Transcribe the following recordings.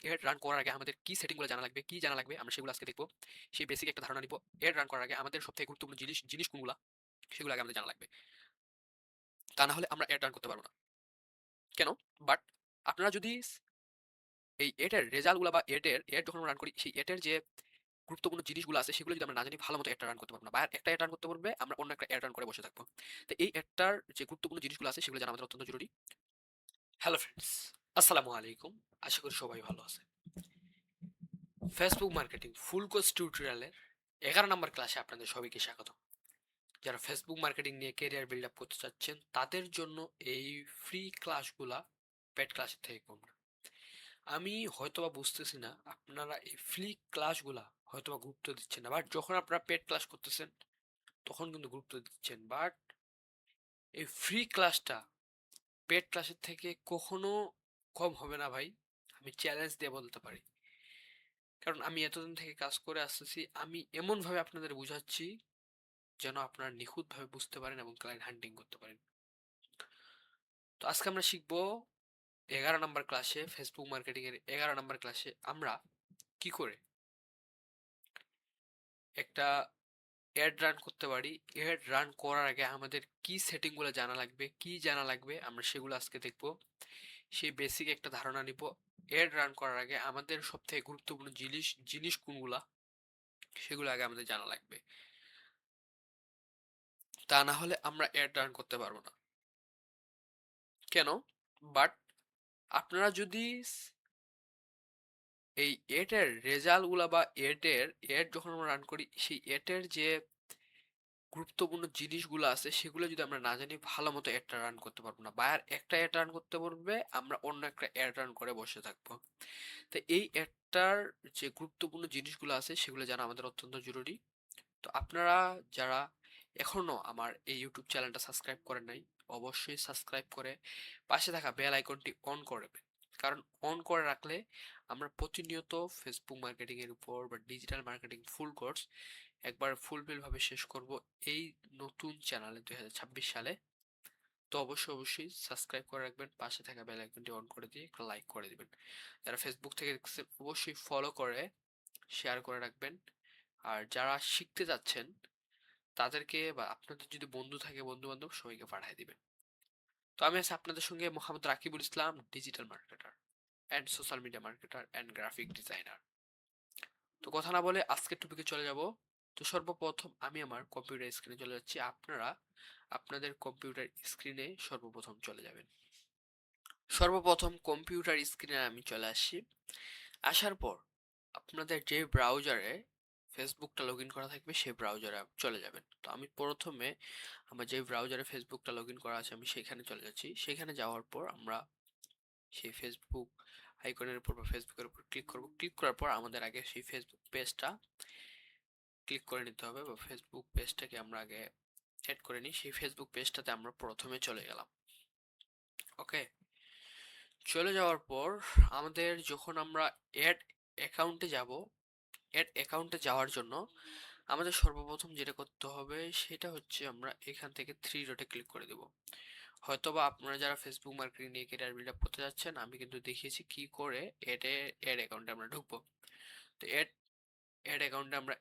Add run করার আগে আমাদের কি সেটিংগুলো জানা লাগবে, কি জানা লাগবে আমরা সেগুলো আজকে দেখবো। সেই বেসিক একটা ধারণা নিব। এড রান করার আগে আমাদের সবথেকে গুরুত্বপূর্ণ জিনিস জিনিস কোনগুলা সেগুলো আগে আমাদের জানা লাগবে। তা না হলে আমরা এড রান করতে পারবো না। কেন? বাট আপনারা যদি এই এড এর রেজাল্ট গুলা বা এড যখন আমরা রান করি সেই এড এর যে গুরুত্বপূর্ণ জিনিসগুলো আছে সেগুলো যদি আমরা না জানি ভালো মতো একটা রান করতে পারবো না, বা একটা এড রান করতে পারবে আমরা অন্য একটা এড রান করে বসে থাকবো। তো এই এডটার যে গুরুত্বপূর্ণ জিনিসগুলো আছে সেগুলো জানা আমাদের অত্যন্ত জরুরি। হ্যালো ফ্রেন্ডস, আসসালামু আলাইকুম। আশা করি সবাই ভালো আছে। ফেসবুক মার্কেটিং ফুল কোর্স টিউটোরিয়ালের 11 নম্বর ক্লাসে আপনাদের সবাইকে স্বাগত। যারা ফেসবুক মার্কেটিং নিয়ে ক্যারিয়ার বিল্ড আপ করতে চাচ্ছেন তাদের জন্য এই ফ্রি ক্লাসগুলা পেড ক্লাসের থেকে কম না। আমি হয়তোবা বুঝতেছি না আপনারা এই ফ্রি ক্লাসগুলা হয়তোবা গুরুত্ব দিচ্ছেন না, বাট যখন আপনারা পেড ক্লাস করতেছেন তখন কিন্তু গুরুত্ব দিচ্ছেন। বাট এই ফ্রি ক্লাসটা পেড ক্লাসের থেকে কখনো কম হবে না ভাই, আমি চ্যালেঞ্জ দিয়ে বলতে পারি। কারণ আমি এতদিন থেকে কাজ করে আসতেছি, আমি এমনভাবে আপনাদের বুঝাচ্ছি যেন আপনারা নিখুঁতভাবে বুঝতে পারেন এবং ক্লায়েন্ট হান্টিং করতে পারেন। তো আজকে আমরা শিখবো 11 নম্বর ক্লাসে, ফেসবুক মার্কেটিং এর 11 নম্বর ক্লাসে আমরা কি করে একটা অ্যাড রান করতে পারি। অ্যাড রান করার আগে আমাদের কি সেটিং গুলো জানা লাগবে, কি জানা লাগবে আমরা সেগুলো আজকে দেখব। সেই বেসিক একটা ধারণা নিব। অ্যাড রান করার আগে আমাদের সবথেকে গুরুত্বপূর্ণ জিনিস জিনিস কোনগুলা সেগুলো আগে আমাদের জানা লাগবে। তা না হলে আমরা অ্যাড রান করতে পারবো না। কেন? বাট আপনারা যদি এই এর রেজাল্ট গুলা বা এড যখন আমরা রান করি সেই এর যে গুরুত্বপূর্ণ জিনিসগুলো আছে সেগুলো যদি আমরা না জানি ভালো মতো অ্যাডটা রান করতে পারবো না, বায়ার একটা অ্যাড রান করতে পারবে আমরা অন্য একটা অ্যাড রান করে বসে থাকবো। তো এই অ্যাডটার যে গুরুত্বপূর্ণ জিনিসগুলো আছে সেগুলো জানা আমাদের অত্যন্ত জরুরি। তো আপনারা যারা এখনো আমার এই ইউটিউব চ্যানেলটা সাবস্ক্রাইব করেন নাই, অবশ্যই সাবস্ক্রাইব করে পাশে থাকা বেল আইকনটি অন করবেন। কারণ অন করে রাখলে আমরা প্রতিনিয়ত ফেসবুক মার্কেটিং এর উপর বা ডিজিটাল মার্কেটিং ফুল কোর্স একবার ফুলফিল ভাবে শেষ করব এই নতুন চ্যানেলে 2026 সালে। তো অবশ্যই সাবস্ক্রাইব করে রাখবেন, পাশে থাকা বেল আইকনটি অন করে দিয়ে একটা লাইক করে দিবেন। যারা ফেসবুক থেকে দেখছেন অবশ্যই ফলো করে শেয়ার করে রাখবেন। আর যারা শিখতে যাচ্ছেন তাদেরকে বা আপনাদের যদি বন্ধু থাকে বন্ধু বান্ধব সবাইকে পাঠিয়ে দিবেন। তো আমি আছি আপনাদের সঙ্গে Mohammad Rakibul Islam, digital marketer and social media marketer and graphic designer. তো কথা না বলে আজকের টপিকে চলে যাব। তো সর্বপ্রথম আমি আমার কম্পিউটার স্ক্রিনে চলে যাচ্ছি, আপনারা আপনাদের কম্পিউটার স্ক্রিনে সর্বপ্রথম চলে যাবেন। সর্বপ্রথম কম্পিউটার স্ক্রিনে আমি চলে আসছি। আসার পর আপনাদের যে ব্রাউজারে ফেসবুকটা লগ ইন করা থাকবে সেই ব্রাউজারে চলে যাবেন। তো আমি প্রথমে আমার যে ব্রাউজারে ফেসবুকটা লগ ইন করা আছে আমি সেখানে চলে যাচ্ছি। সেখানে যাওয়ার পর আমরা সেই ফেসবুক আইকনের উপর বা ফেসবুকের উপর ক্লিক করব। ক্লিক করার পর আমাদের আগে সেই ফেসবুক পেজটা ক্লিক করে নিতে হবে, বা ফেসবুক পেজটাকে আমরা আগে এড করে নিই। সেই ফেসবুক পেজটাতে আমরা প্রথমে চলে গেলাম। ওকে, চলে যাওয়ার পর আমাদের যখন আমরা অ্যাড অ্যাকাউন্টে যাব, অ্যাড অ্যাকাউন্টে যাওয়ার জন্য আমাদের সর্বপ্রথম যেটা করতে হবে সেটা হচ্ছে আমরা এখান থেকে থ্রি ডটে ক্লিক করে দেব। হয়তোবা আপনারা যারা ফেসবুক মার্কেটিং নিয়ে ক্যারিয়ার বিল্ড আপ করতে যাচ্ছেন আমি কিন্তু দেখিয়েছি কি করে অ্যাড অ্যাকাউন্টে আমরা ঢুকবো। তো অ্যাড অ্যাকাউন্টে আমরা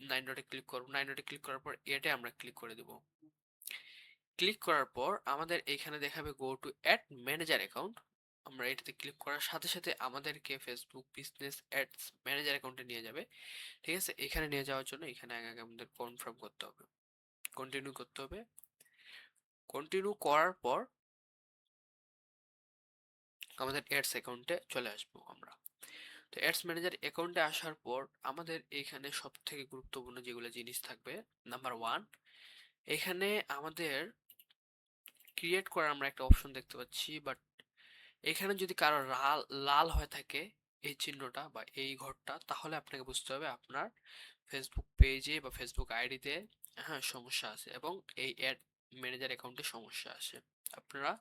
9 ডটে ক্লিক করব। 9 ডটে ক্লিক করার পর এডে আমরা ক্লিক করে দেব। ক্লিক করার পর আমাদের এখানে দেখাবে go to add manager account. আমরা এটাতে ক্লিক করার সাথে সাথে আমাদেরকে ফেসবুক বিজনেস অ্যাডস ম্যানেজার অ্যাকাউন্টে নিয়ে যাবে। ঠিক আছে, এখানে নিয়ে যাওয়ার জন্য এখানে আগে আগে আমাদের কনফার্ম করতে হবে, কন্টিনিউ করতে হবে। কন্টিনিউ করার পর আমাদের অ্যাডস অ্যাকাউন্টে চলে আসবো আমরা। তো অ্যাডস ম্যানেজার অ্যাকাউন্টে আসার পর আমাদের এখানে সব থেকে গুরুত্বপূর্ণ যেগুলো জিনিস থাকবে, নাম্বার ওয়ান, এখানে আমাদের ক্রিয়েট করার আমরা একটা অপশন দেখতে পাচ্ছি। বাট এখানে যদি কারো লাল লাল হয়ে থাকে এই চিহ্নটা বা এই ঘরটা, তাহলে আপনাকে বুঝতে হবে আপনার ফেসবুক পেজে বা ফেসবুক আইডিতে হ্যাঁ সমস্যা আছে এবং এই অ্যাড ম্যানেজার অ্যাকাউন্টে সমস্যা আছে। আপনারা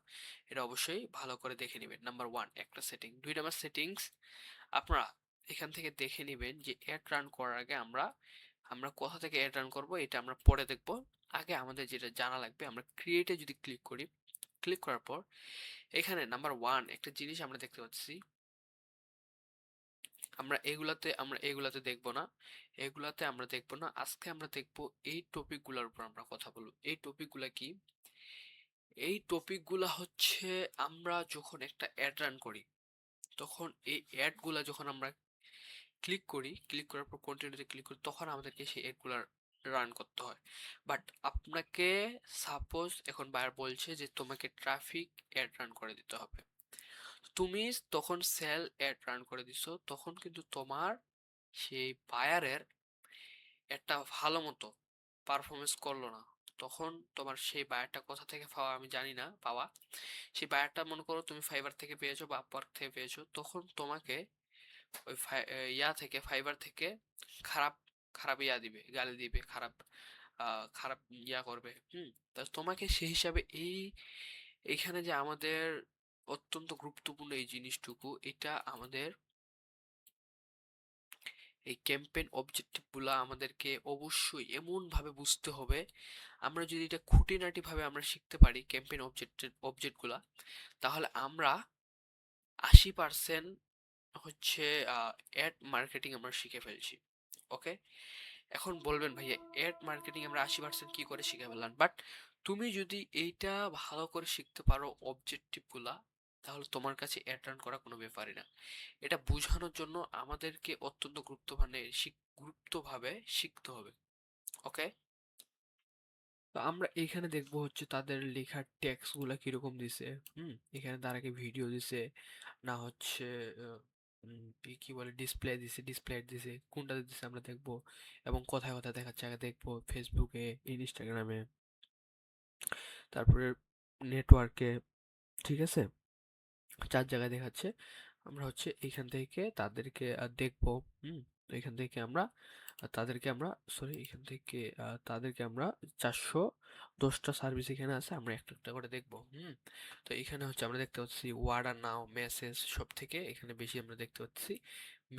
এটা অবশ্যই ভালো করে দেখে নেবেন। নাম্বার ওয়ান একটা সেটিং। 2 নম্বর সেটিংস, আপনারা এখান থেকে দেখে নেবেন যে অ্যাড রান করার আগে আমরা আমরা কোথা থেকে অ্যাড রান করব এটা আমরা পরে দেখব। আগে আমাদের যেটা জানা লাগবে, আমরা ক্রিয়েটে যদি ক্লিক করি, ক্লিক করার পর এখানে নাম্বার ওয়ান একটা জিনিস আমরা দেখতে পাচ্ছি, আমরা এগুলাতে দেখব না। এগুলাতে আমরা দেখব না। আজকে আমরা দেখব এই টপিকগুলোর উপর আমরা কথা বলবো। এই টপিকগুলা কি? এই টপিকগুলা হচ্ছে আমরা যখন একটা অ্যাড রান করি, তখন এই অ্যাডগুলা যখন আমরা ক্লিক করার পর কন্টিনিউতে ক্লিক করি, তখন আমাদেরকে সেই অ্যাডগুলা রান করতে হয়। বাট আপনাকে সাপোজ এখন বায়ার বলছে যে তোমাকে ট্রাফিক অ্যাড রান করে দিতে হবে। তুমি তখন সেল অ্যাড রান করে দিছো, তখন কিন্তু তোমার সেই বায়ারের একটা ভালো মতো পারফরমেন্স করলো না। তখন তোমার সেই বায়ারটা কোথা থেকে পাওয়া আমি জানি না, পাওয়া সেই বায়ারটা মনে করো তুমি ফাইবার থেকে পেয়েছো বা আপওয়ার্ক থেকে পেয়েছো, তখন তোমাকে ওই ফাইবার থেকে খারাপ খারাপ দিবে, গালি দিবে, খারাপ করবে। তা তোমাকে সেই হিসাবে এইখানে যে আমাদের অত্যন্ত গুরুত্বপূর্ণ এই জিনিসটুকু, এটা আমাদের এই ক্যাম্পেইন অবজেক্টিভ গুলা আমাদেরকে অবশ্যই এমন ভাবে বুঝতে হবে। আমরা যদি এটা খুঁটিনাটি ভাবে আমরা শিখতে পারি ক্যাম্পেইন অবজেক্ট গুলা, তাহলে আমরা 80% হচ্ছে অ্যাড মার্কেটিং আমরা শিখে ফেলছি। ওকে, এখন বলবেন ভাইয়া অ্যাড মার্কেটিং আমরা 80% কি করে শিখে ফেললাম, বাট তুমি যদি এইটা ভালো করে শিখতে পারো অবজেক্টিভ গুলা, তাহলে তোমার কাছে অ্যাড রান করা কোনো ব্যাপারই না। এটা বোঝানোর জন্য আমাদেরকে অত্যন্ত গুরুত্বভাবে শিখতে হবে। ওকে, তো আমরা এখানে দেখবো হচ্ছে তাদের লেখার টেক্সট গুলা কিরকম দিছে। এখানে তারা কি ভিডিও দিছে না হচ্ছে আহ, কি বলে ডিসপ্লে দিছে, কোনটা দিছে আমরা দেখবো। এবং কোথায় কোথায় দেখাচ্ছে আগে দেখবো, ফেসবুকে, ইনস্টাগ্রামে, তারপরে নেটওয়ার্কে, ঠিক আছে, 4 জায়গায় দেখাচ্ছে। আমরা হচ্ছে এইখান থেকে তাদেরকে দেখবো। তো এখান থেকে আমরা তাদেরকে আমরা সরি এখান থেকে তাদেরকে আমরা 410টা সার্ভিস এখানে আছে, আমরা একটা একটা করে দেখবো। তো এখানে হচ্ছে আমরা দেখতে পাচ্ছি ওয়ার্ডার নাও মেসেজ সব থেকে এখানে বেশি আমরা দেখতে পাচ্ছি,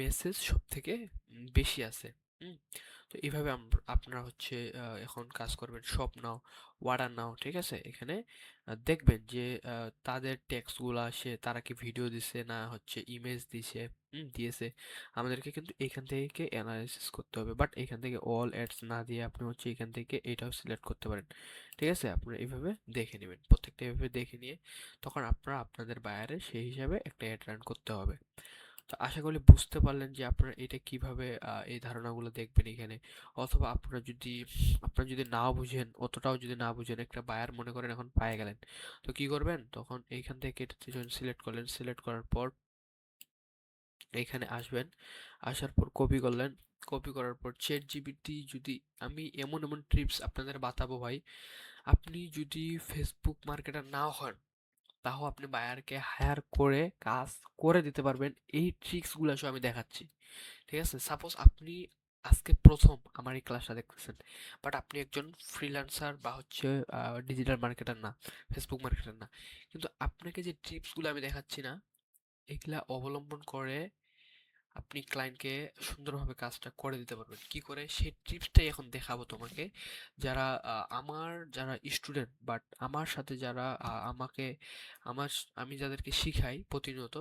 মেসেজ সব থেকে বেশি আছে। হুম তো এইভাবে আপনারা হচ্ছে এখন কাজ করবেন, সব নাও, ওয়ার্ডার নাও, ঠিক আছে। এখানে দেখবেন যে তাদের টেক্সট গুলো আসে, তারা কি ভিডিও দিছে না হচ্ছে ইমেজ দিয়েছে। আমাদেরকে কিন্তু এখান থেকে অ্যানালাইসিস করতে হবে, বাট এখান থেকে অল অ্যাডস না দিয়ে আপনি হচ্ছে এখান থেকে এটাও সিলেক্ট করতে পারেন। ঠিক আছে, আপনারা এইভাবে দেখে নেবেন, প্রত্যেকটা এভাবে দেখে নিয়ে তখন আপনারা আপনাদের বায়ারে সেই হিসাবে একটা অ্যাড রান করতে হবে। তো আশা করি বুঝতে পারলেন যে আপনারা এটা কিভাবে এই ধারণাগুলো দেখবেন এখানে। অথবা আপনারা যদি নাও বুঝেন, অতটাও যদি না বুঝেন, একটা বায়ার মনে করেন এখন পেয়ে গেলেন, তো কি করবেন, তখন এইখান থেকে এটাতে যখন সিলেক্ট করলেন, সিলেক্ট করার পর এইখানে আসবেন, আসার পর কপি করলেন, কপি করার পর চ্যাট জিপিটি, যদি আমি এমন এমন ট্রিপস আপনাদের বাতাবো ভাই, আপনি যদি ফেসবুক মার্কেটার নাও হন, তাও আপনি বায়ারকে হায়ার করে কাজ করে দিতে পারবেন। এই ট্রিক্স গুলো আমি দেখাচ্ছি, ঠিক আছে। সাপোজ আপনি আজকে প্রথম আমার এই ক্লাসটা দেখতেছেন, বাট আপনি একজন ফ্রিল্যান্সার বা হচ্ছে ডিজিটাল মার্কেটার না, ফেসবুক মার্কেটার না, কিন্তু আপনাকে যে টিপস গুলো আমি দেখাচ্ছি না, এগুলা অবলম্বন করে আপনি ক্লায়েন্টকে সুন্দরভাবে কাজটা করে দিতে পারবেন। কি করে সেই টিপসটাই এখন দেখাবো তোমাকে। যারা স্টুডেন্ট, বাট আমার সাথে যারা আমাকে আমি যাদেরকে শিখাই প্রতিনিয়ত,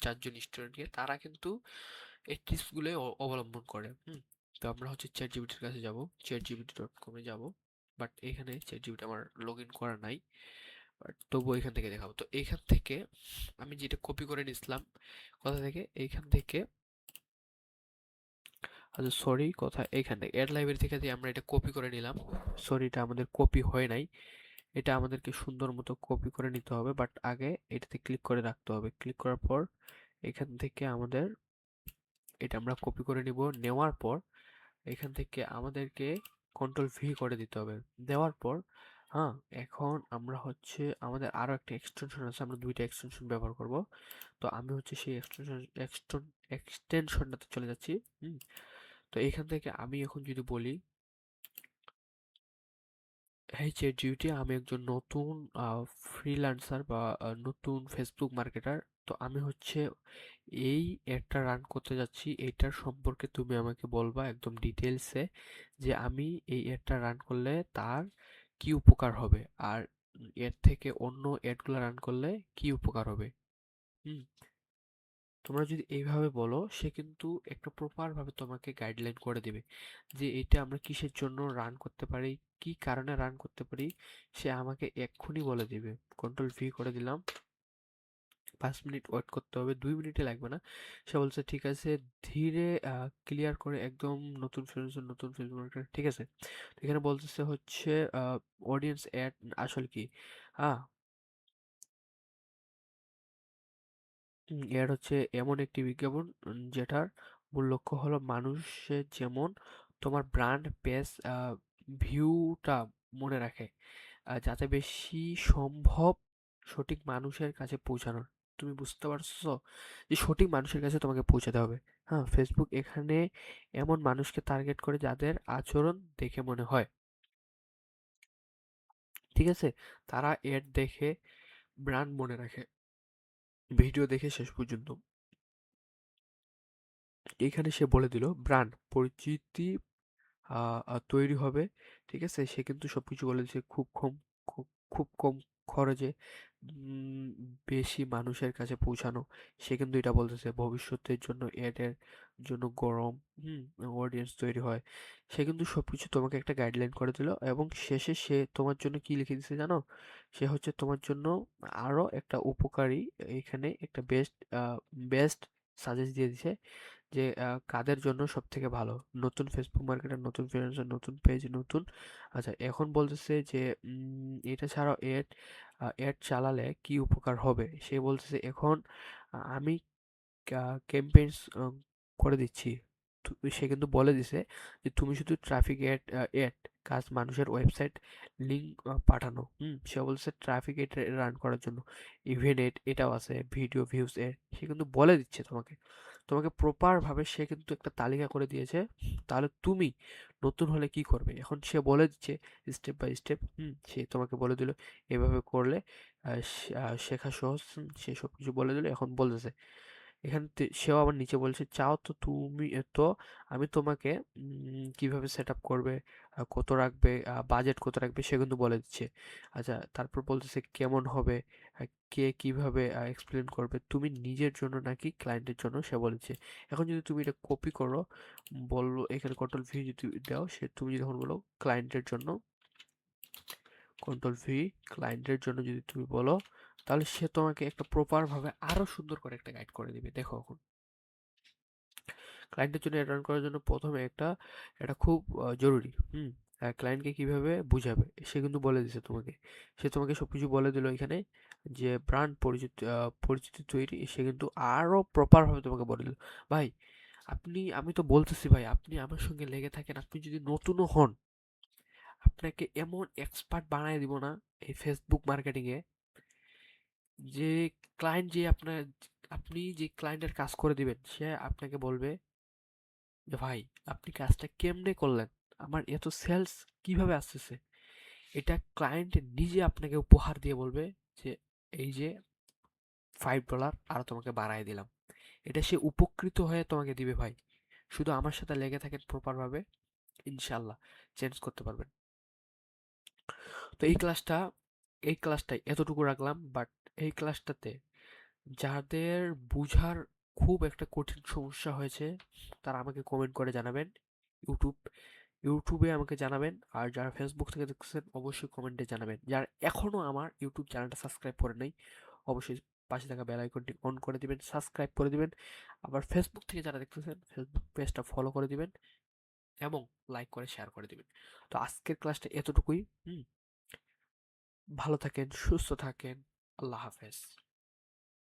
4 জন স্টুডেন্টকে, তারা কিন্তু এই টিপসগুলো অবলম্বন করে। তো আমরা হচ্ছে চ্যাট জিপিটির কাছে যাব, chatgpt.com-এ যাব, বাট এখানে চ্যাট জিপিটি আমার লগ ইন করা নাই, বাট তবুও এখান থেকে দেখাবো। তো এইখান থেকে আমি যেটা কপি করে নিয়েছিলাম, কোথা থেকে, এইখান থেকে, আচ্ছা সরি, কোথায়, এইখান থেকে অ্যাড লাইব্রেরি থেকে দিয়ে আমরা এটা কপি করে নিলাম। সরি, এটা আমাদের কপি হয় নাই, এটা আমাদেরকে সুন্দর মতো কপি করে নিতে হবে, বাট আগে এটাতে ক্লিক করে রাখতে হবে। ক্লিক করার পর এখান থেকে আমাদের এটা আমরা কপি করে নিব, নেওয়ার পর এখান থেকে আমাদেরকে কন্ট্রোল ভি করে দিতে হবে। দেওয়ার পর হ্যাঁ, এখন আমরা হচ্ছে আমাদের আরো একটা এক্সটেনশন আছে, আমরা 2টা এক্সটেনশন ব্যবহার করব। তো আমি হচ্ছে সেই এক্সটেনশনটাতে চলে যাচ্ছি। হুম তো এখান থেকে আমি এখন যদি বলি, হ্যাঁ চ্যাট জিপিটি, আমি একজন নতুন ফ্রিল্যান্সার বা নতুন ফেসবুক মার্কেটার, তো আমি হচ্ছে এই অ্যাডটা রান করতে যাচ্ছি, এইটার সম্পর্কে তুমি আমাকে বলবা একদম ডিটেলসে, যে আমি এই অ্যাডটা রান করলে তার কি উপকার হবে, আর এর থেকে অন্য অ্যাডগুলো রান করলে কি উপকার হবে। হুম তোমরা যদি এইভাবে বলো, সে কিন্তু একটা প্রপার ভাবে তোমাকে গাইডলাইন করে দিবে যে এটা আমরা কিসের জন্য রান করতে পারি, কি কারণে রান করতে পারি, সে আমাকে এক্ষুনি বলে দিবে। কন্ট্রোল ভি করে দিলাম, 5 মিনিট ওয়েট করতে হবে, 2 মিনিটে লাগবে না। সে বলছে ঠিক আছে, ধীরে ক্লিয়ার করে একদম নতুন ফ্রেন্ডস, নতুন ফেসবুক, ঠিক আছে। তো এখানে বলতেছে হচ্ছে অডিয়েন্স অ্যাড আসলে কি, হ্যাঁ, এড হচ্ছে এমন একটি বিজ্ঞাপন যেটার মূল লক্ষ্য হলো মানুষের যেমন তোমার ব্র্যান্ড পেজ ভিউটা মনে রাখে, যাতে বেশি সম্ভব সঠিক মানুষের কাছে পৌঁছানোর। তুমি বুঝতে পারছো যে সঠিক মানুষের কাছে তোমাকে পৌঁছাতে হবে। হ্যাঁ, ফেসবুক এখানে এমন মানুষকে টার্গেট করে যাদের আচরণ দেখে মনে হয়, ঠিক আছে, তারা এড দেখে ব্র্যান্ড মনে রাখে, ভিডিও দেখে শেষ পর্যন্ত। এখানে সে বলে দিল ব্র্যান্ড পরিচিতি আ আ তৈরি হবে। ঠিক আছে? সে কিন্তু সবকিছু বলে দিছে খুব খুব কম খরচে উম বেশি মানুষের কাছে পৌঁছানো। সে কিন্তু এটা বলতেছে ভবিষ্যতের জন্য এড এর জন্য গরম হুম? অডিয়েন্স তৈরি হয়। সে কিন্তু সবকিছু তোমাকে একটা গাইডলাইন করে দিল এবং শেষে সে তোমার জন্য কি লিখে দিছে জানো? সে হচ্ছে তোমার জন্য আরো একটা উপকারী এখানে একটা বেস্ট সাজেস্ট দিয়ে দিছে। যে কাদের জন্য সবথেকে ভালো? নতুন ফেসবুক মার্কেটার, নতুন ফ্রিল্যান্সার, নতুন পেজ, নতুন আচ্ছা এখন বলতেছে যে এটা ছাড়াও এড চালালে কি উপকার হবে? সে বলতেছে এখন আমি ক্যাম্পেইনস করে দিচ্ছি। সে কিন্তু বলে দিছে যে তুমি শুধু ট্রাফিক এড কাজ মানুষের ওয়েবসাইট লিংক পাঠানো। সে বলছে ট্রাফিক এড রান করার জন্য ইভেন্ট এড এটাও আছে, ভিডিও ভিউজ এড। সে কিন্তু বলে দিচ্ছে তোমাকে প্রপার ভাবে সে কিন্তু একটা তালিকা করে দিয়েছে। তাহলে তুমি নতুন হলে কি করবে? এখন সে বলে দিচ্ছে স্টেপ বাই স্টেপ। সে তোমাকে বলে দিল এভাবে করলে শেখা সহজ। সে সবকিছু বলে দিল। এখন বলতেছে এখানে সেও আবার নিচে বলছে চাও তো তুমি তো আমি তোমাকে কিভাবে সেট আপ করবে, কত রাখবে, বাজেট কত রাখবে সে কিন্তু বলে দিচ্ছে। আচ্ছা তারপর বলতেছে কেমন হবে, কে কিভাবে এক্সপ্লেন করবে, তুমি নিজের জন্য নাকি ক্লায়েন্টের জন্য সে বলেছে। এখন যদি তুমি এটা কপি করো, বললো এখানে কন্ট্রোল ভি যদি দাও, সে তুমি যখন বলো ক্লায়েন্টের জন্য, কন্ট্রোল ভি ক্লায়েন্টের জন্য যদি তুমি বলো, তাহলে সে তোমাকে একটা প্রপার ভাবে আরো সুন্দর করে একটা গাইড করে দিবে। দেখো এখন ক্লায়েন্টের জন্য এটা রান করার জন্য প্রথমে এটা খুব জরুরি। ক্লায়েন্টকে কিভাবে বুঝাবে সে কিন্তু বলে দিছে তোমাকে। সে তোমাকে সবকিছু বলে দিল এখানে যে ব্র্যান্ড পরিচিতি তৈরি সে কিন্তু আরো প্রপার ভাবে তোমাকে বলে দিল। ভাই আমি তো বলতেছি ভাই আপনি আমার সঙ্গে লেগে থাকেন, আপনি যদি নতুনও হন আপনাকে এমন এক্সপার্ট বানায় দিব না এই ফেসবুক মার্কেটিং এ, যে ক্লায়েন্ট যে আপনি যে ক্লায়েন্টের কাজ করে দিবেন সে আপনাকে বলবে যে ভাই আপনি কাজটা কেমনে করলেন, আমার এত সেলস কিভাবে আসতেছে। এটা ক্লায়েন্ট নিজে আপনাকে উপহার দিয়ে বলবে যে এই যে $5 আরো তোমাকে বাড়ায় দিলাম। এটা সে উপকৃত হয়ে তোমাকে দিবে ভাই। শুধু আমার সাথে লেগে থাকেন প্রপার ভাবে, ইনশাল্লাহ চেঞ্জ করতে পারবেন। তো এই ক্লাসটাই এতটুকু রাখলাম, বাট এই ক্লাসটাতে যাদের বুঝার খুব একটা কঠিন সমস্যা হয়েছে তারা আমাকে কমেন্ট করে জানাবেন। ইউটিউব ইউটিউবে আমাকে জানাবেন, আর যারা ফেসবুক থেকে দেখছেন অবশ্যই কমেন্টে জানাবেন। যারা এখনো আমার ইউটিউব চ্যানেলটা সাবস্ক্রাইব করে নাই অবশ্যই পাশে থাকা বেল আইকনটি অন করে দিবেন, সাবস্ক্রাইব করে দিবেন। আবার ফেসবুক থেকে যারা দেখতেছেন ফেসবুক পেজটা ফলো করে দিবেন এবং লাইক করে শেয়ার করে দিবেন। তো আজকের ক্লাসটা এতটুকুই। ভালো থাকেন, সুস্থ থাকেন, আল্লাহ হাফেজ।